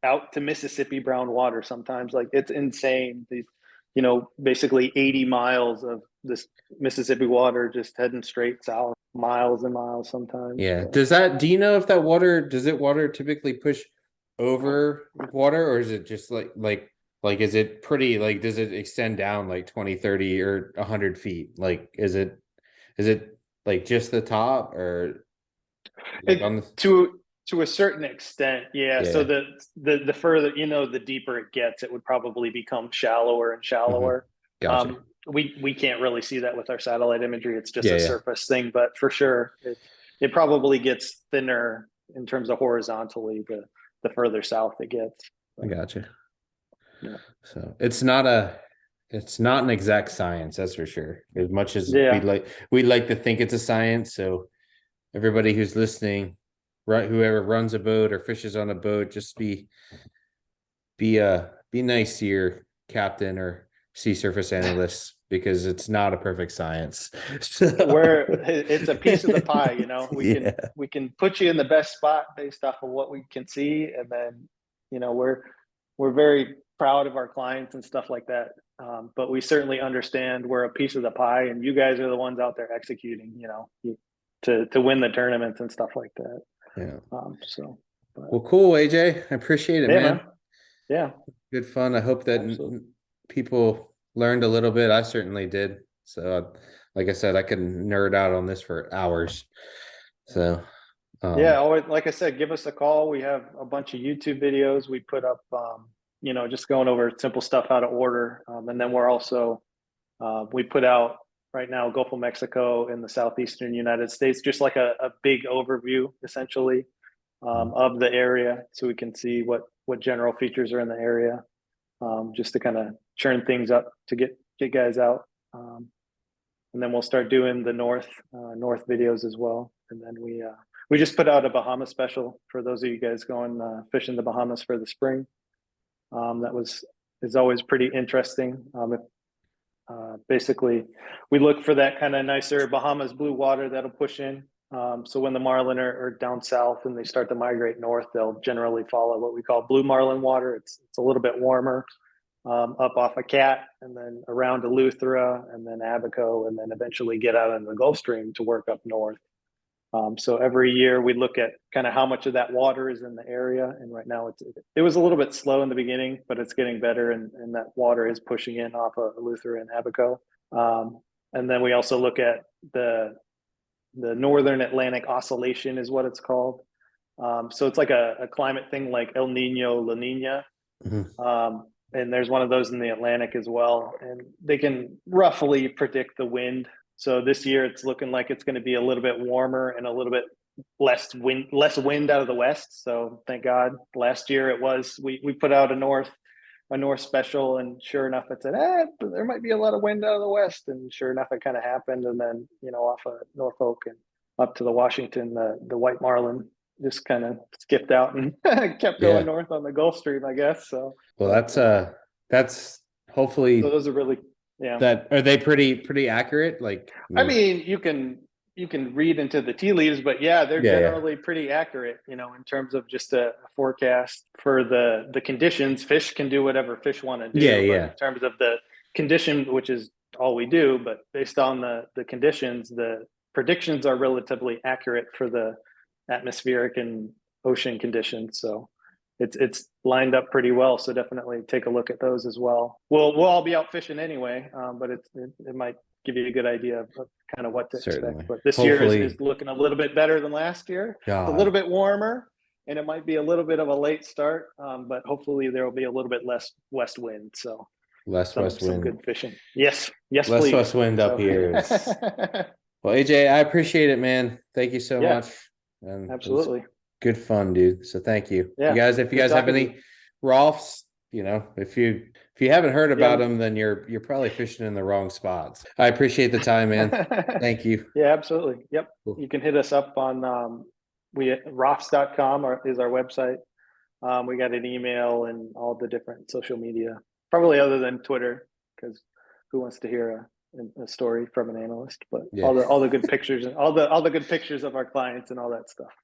out to Mississippi brown water sometimes. Like, it's insane. These, you know, basically 80 miles of this Mississippi water just heading straight south, miles and miles sometimes. Yeah. So. Do you know if that water, water typically push over water, or is it just like, is it pretty, like, does it extend down like 20, 30 or 100 feet? Like, is it like just the top, or like on the... To a certain extent, yeah. So the further, you know, the deeper it gets, it would probably become shallower and shallower. Gotcha. We can't really see that with our satellite imagery. It's just a surface thing, but for sure, it probably gets thinner in terms of horizontally the further south it gets. I gotcha. Yeah. So it's not an exact science, that's for sure. As much as we'd like to think it's a science. So everybody who's listening, right, whoever runs a boat or fishes on a boat, just be nice to your captain or sea surface analyst, because it's not a perfect science. Where it's a piece of the pie, you know. We can put you in the best spot based off of what we can see, and then, you know, we're very proud of our clients and stuff like that. But we certainly understand we're a piece of the pie, and you guys are the ones out there executing, you know, to win the tournaments and stuff like that. Well, cool, AJ. I appreciate it, man. Yeah. Good fun. I hope that people learned a little bit. I certainly did. So, like I said, I can nerd out on this for hours. So, Yeah, always, like I said, give us a call. We have a bunch of YouTube videos we put up, just going over simple stuff, how to order. And then we're also, we put out right now Gulf of Mexico in the southeastern United States, just like a big overview, essentially, of the area, so we can see what general features are in the area, just to kind of churn things up to get guys out. And then we'll start doing the north videos as well. And then we just put out a Bahamas special for those of you guys going fishing the Bahamas for the spring. Is always pretty interesting. Basically, we look for that kind of nicer Bahamas blue water that'll push in. So when the marlin are down south and they start to migrate north, they'll generally follow what we call blue marlin water. It's a little bit warmer, up off of Cat and then around Eleuthera and then Abaco, and then eventually get out into the Gulf Stream to work up north. So every year we look at kind of how much of that water is in the area. And right now it was a little bit slow in the beginning, but it's getting better. And that water is pushing in off of Eleuthera and Abaco. And then we also look at the Northern Atlantic Oscillation is what it's called. So it's like a climate thing like El Nino, La Nina. And there's one of those in the Atlantic as well. And they can roughly predict the wind. So this year it's looking like it's going to be a little bit warmer and a little bit less wind out of the west. So thank God. Last year it was, we put out a north special, and sure enough it said, there might be a lot of wind out of the west. And sure enough it kind of happened. And then, off of Norfolk and up to the Washington, the white marlin just kind of skipped out and kept going north on the Gulf Stream, I guess. So well, that's hopefully, so those are really, that are they pretty accurate? Like, I mean, you can read into the tea leaves, but they're generally pretty accurate, in terms of just a forecast for the conditions. Fish can do whatever fish want to do. But in terms of the condition, which is all we do, but based on the conditions, the predictions are relatively accurate for the atmospheric and ocean conditions. So it's lined up pretty well. So definitely take a look at those as well. We'll all be out fishing anyway, but it might give you a good idea of kind of what to expect. But this year is looking a little bit better than last year. It's a little bit warmer, and it might be a little bit of a late start, but hopefully there will be a little bit less west wind. So west wind, some good fishing. Yes, less please. West wind up here. Well, AJ, I appreciate it, man. Thank you so much. And absolutely. Good fun, dude. So thank you. Yeah, you guys, if you guys have any ROFSS, if you haven't heard about them, then you're probably fishing in the wrong spots. I appreciate the time, man. Thank you. Yeah, absolutely. Yep. Cool. You can hit us up on ROFSS.com is our website. We got an email and all the different social media, probably other than Twitter, because who wants to hear a story from an analyst? But all the good pictures and all the good pictures of our clients and all that stuff.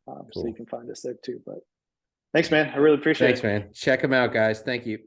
Cool. So you can find us there too. But thanks, man. I really appreciate it. Thanks, man. Check them out, guys. Thank you.